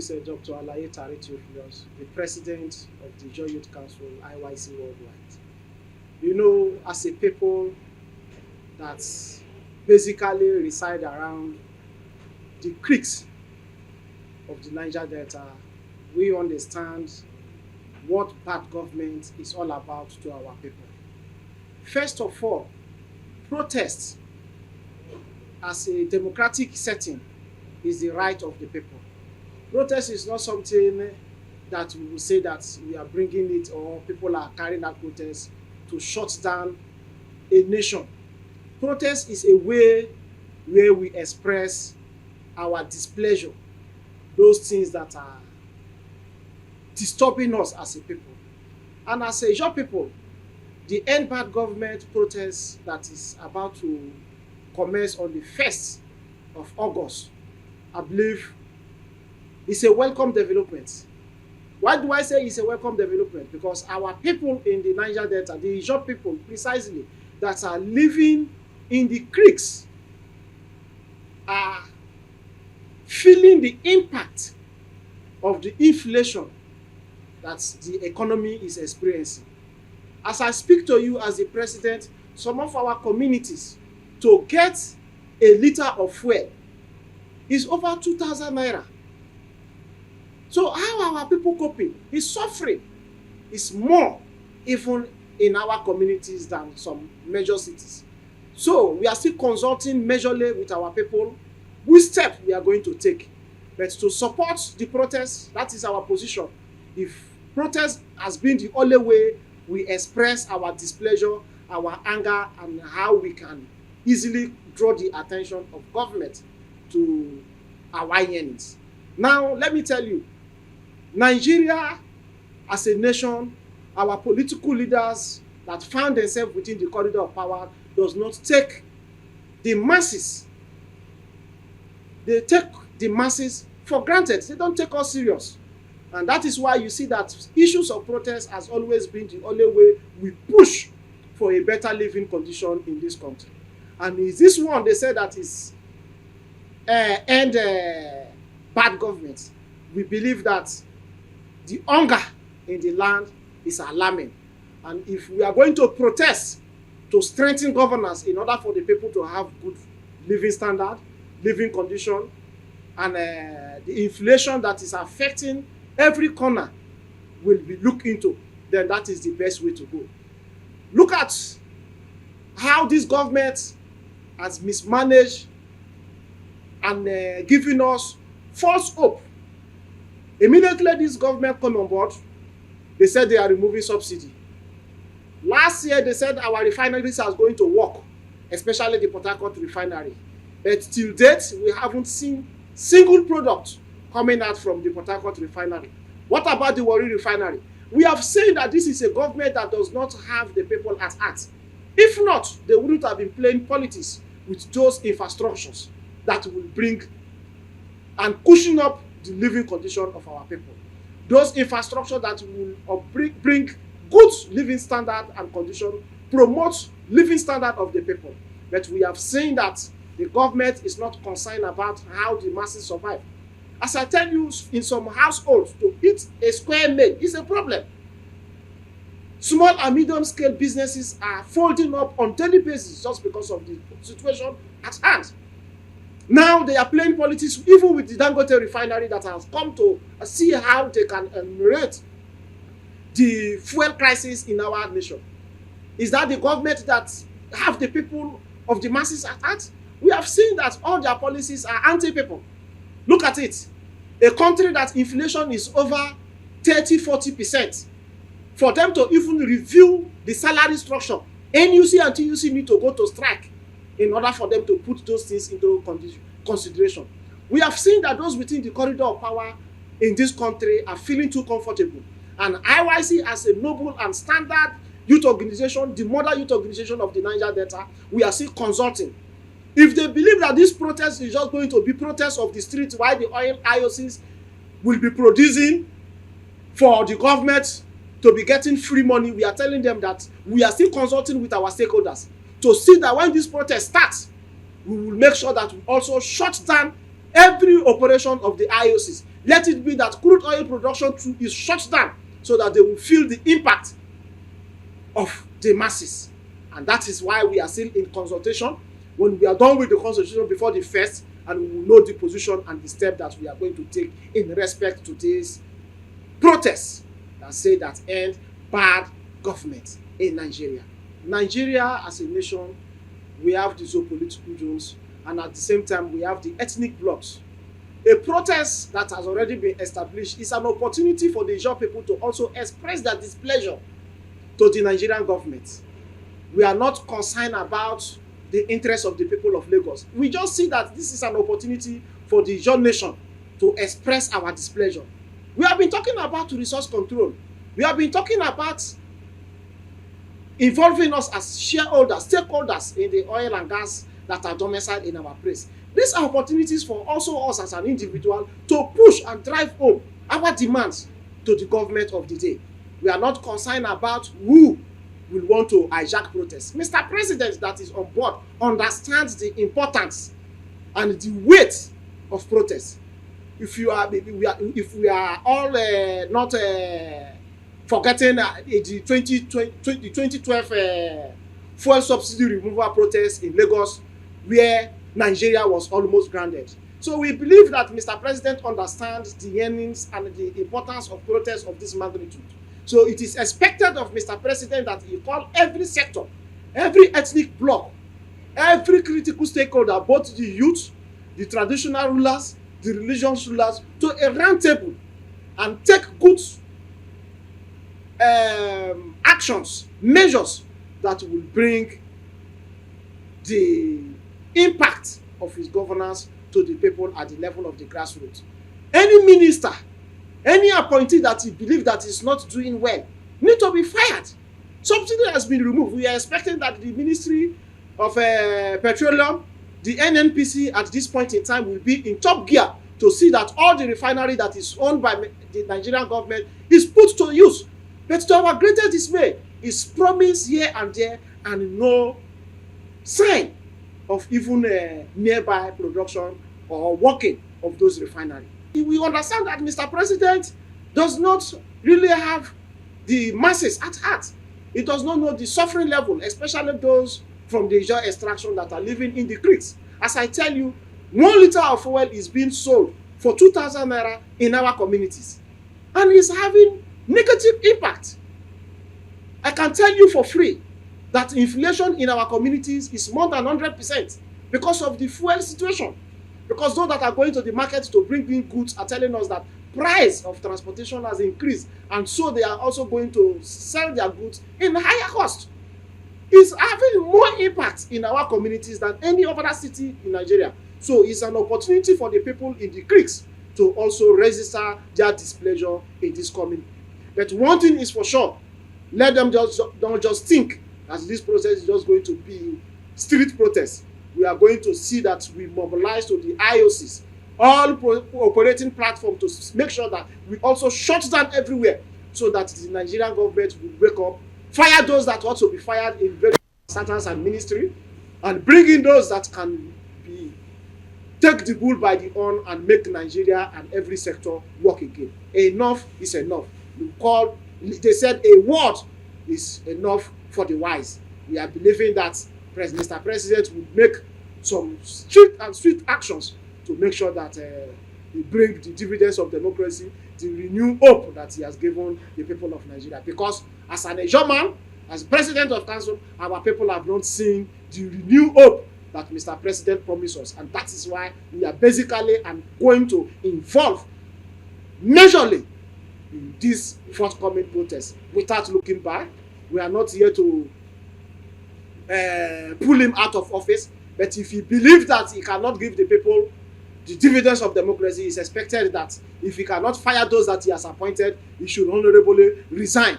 is Dr. Alaye Theophilus, the president of the Ijaw Youth Council, IYC Worldwide. You know, as a people that basically reside around the creeks of the Niger Delta, we understand what bad government is all about to our people. First of all, protest as a democratic setting is the right of the people. Protest is not something that we will say that we are bringing it or people are carrying out protest to shut down a nation. Protest is a way where we express our displeasure, those things that are disturbing us as a people. And as a Ijaw people, the Endbadgovernance protest that is about to commence on the 1st of August, I believe, is a welcome development. Why do I say it's a welcome development? Because our people in the Niger Delta, the Ijaw people precisely, that are living in the creeks, are feeling the impact of the inflation that the economy is experiencing. As I speak to you as the president, some of our communities, to get a liter of fuel is over 2,000 naira. So how are our people coping? It's suffering. It's more even in our communities than some major cities. So we are still consulting majorly with our people which step we are going to take. But to support the protest, that is our position. If protest has been the only way we express our displeasure, our anger, and how we can easily draw the attention of government to our yearnings. Now, let me tell you, Nigeria as a nation, our political leaders that found themselves within the corridor of power does not take the masses. They take the masses for granted. They don't take us serious. And that is why you see that issues of protest has always been the only way we push for a better living condition in this country. And is this one they say that is bad government. We believe that the hunger in the land is alarming. And if we are going to protest to strengthen governance in order for the people to have good living standard, living condition, and the inflation that is affecting every corner will be looked into, then that is the best way to go. Look at how this government has mismanaged and given us false hope. Immediately this government came on board, they said they are removing subsidy. Last year they said our refineries are going to work, especially the Port Harcourt refinery. But till date, we haven't seen single product coming out from the Port Harcourt refinery. What about the Warri refinery? We have seen that this is a government that does not have the people at heart. If not, they wouldn't have been playing politics with those infrastructures that will bring and cushion up the living condition of our people. Those infrastructure that will bring good living standard and condition, promote living standard of the people. But we have seen that the government is not concerned about how the masses survive. As I tell you, in some households, to eat a square meal is a problem. Small and medium scale businesses are folding up on daily basis just because of the situation at hand. Now they are playing politics even with the Dangote refinery that has come to see how they can ameliorate the fuel crisis in our nation. Is that the government that have the people of the masses at heart? We have seen that all their policies are anti-people. Look at it. A country that inflation is over 30–40%. For them to even review the salary structure, NUC and TUC need to go to strike in order for them to put those things into consideration. We have seen that those within the corridor of power in this country are feeling too comfortable. And IYC, as a noble and standard youth organization, the mother youth organization of the Niger Delta, we are still consulting. If they believe that this protest is just going to be protest of the streets while the oil IOCs will be producing for the government to be getting free money, we are telling them that we are still consulting with our stakeholders to see that when this protest starts, we will make sure that we also shut down every operation of the IOCs. Let it be that crude oil production too is shut down so that they will feel the impact of the masses. And that is why we are still in consultation. When we are done with the consultation before the first, and we will know the position and the step that we are going to take in respect to this protest that say that end bad government in Nigeria. Nigeria as a nation, we have the geopolitical zones, and at the same time we have the ethnic blocks. A protest that has already been established is an opportunity for the Ijaw people to also express their displeasure to the Nigerian government. We are not concerned about the interests of the people of Lagos. We just see that this is an opportunity for the Ijaw nation to express our displeasure. We have been talking about resource control. We have been talking about involving us as shareholders, stakeholders in the oil and gas that are domiciled in our place. These are opportunities for also us as an individual to push and drive home our demands to the government of the day. We are not concerned about who will want to hijack protests. Mr. President that is on board understands the importance and the weight of protests. If we are all not forgetting the 2012 fuel subsidy removal protest in Lagos, where Nigeria was almost grounded. So we believe that Mr. President understands the yearnings and the importance of protests of this magnitude. So it is expected of Mr. President that he call every sector, every ethnic bloc, every critical stakeholder, both the youth, the traditional rulers, the religious rulers, to a round table and take good actions, measures that will bring the impact of his governance to the people at the level of the grassroots. Any minister, any appointee that he believes that is not doing well need to be fired. Subsidy has been removed. We are expecting that the Ministry of Petroleum, the NNPC at this point in time will be in top gear to see that all the refinery that is owned by the Nigerian government is put to use. But to our greatest dismay, is promise here and there and no sign of even nearby production or working of those refineries. We understand that Mr. President does not really have the masses at heart. He does not know the suffering level, especially those from the Ijaw extraction that are living in the creeks. As I tell you, 1 liter of oil is being sold for 2,000 naira in our communities, and it's having negative impact. I can tell you for free that inflation in our communities is more than 100% because of the fuel situation. Because those that are going to the market to bring in goods are telling us that price of transportation has increased, and so they are also going to sell their goods in higher cost. It's having more impact in our communities than any other city in Nigeria. So it's an opportunity for the people in the creeks to also register their displeasure in this coming. But one thing is for sure, let them don't just think that this process is just going to be street protests. We are going to see that we mobilize to the IOCs, all operating platforms, to make sure that we also shut down everywhere so that the Nigerian government will wake up, fire those that ought to be fired in various statutes and ministry, and bring in those that can take the bull by the horn and make Nigeria and every sector work again. Enough is enough. They said a word is enough for the wise. We are believing that Mr. President will make some strict and swift actions to make sure that he brings the dividends of democracy, the renewed hope that he has given the people of Nigeria. Because as an Ijaw man, as president of council, our people have not seen the renewed hope that Mr. President promised us. And that is why we are basically going to involve majorly in this forthcoming protest without looking back. We are not here to pull him out of office, but if he believes that he cannot give the people the dividends of democracy, it's expected that if he cannot fire those that he has appointed, he should honorably resign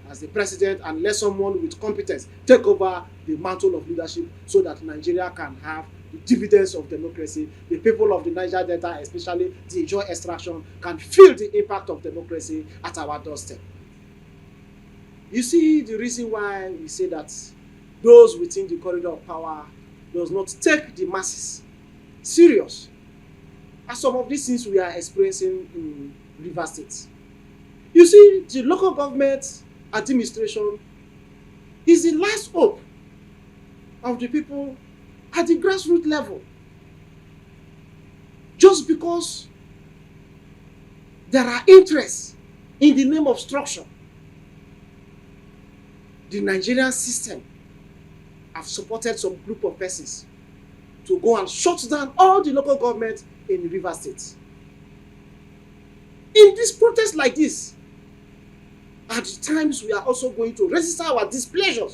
as the president and let someone with competence take over the mantle of leadership so that Nigeria can have the dividends of democracy. The people of the Niger Delta, especially the Ijaw extraction, can feel the impact of democracy at our doorstep. You see the reason why we say that those within the corridor of power does not take the masses serious as some of these things we are experiencing in River State. You see, the local government administration is the last hope of the people at the grassroots level. Just because there are interests in the name of structure, the Nigerian system have supported some group of persons to go and shut down all the local government in River State. In this protest like this, at times we are also going to register our displeasure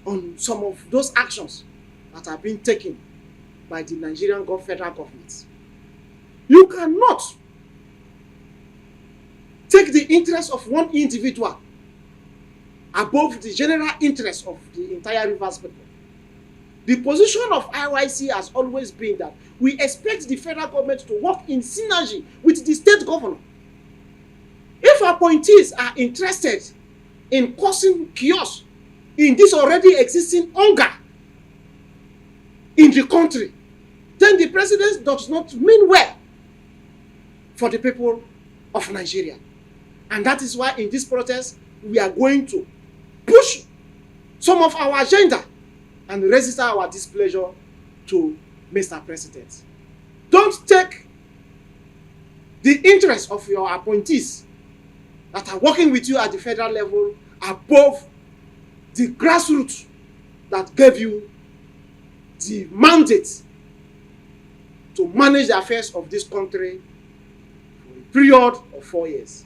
on some of those actions that are being taken by the Nigerian federal government. You cannot take the interest of one individual above the general interest of the entire Rivers people. The position of IYC has always been that we expect the federal government to work in synergy with the state governor. If appointees are interested in causing chaos in this already existing hunger in the country, then the president does not mean well for the people of Nigeria. And that is why in this protest, we are going to push some of our agenda and register our displeasure to Mr. President. Don't take the interest of your appointees that are working with you at the federal level above the grassroots that gave you the mandate to manage the affairs of this country for a period of 4 years.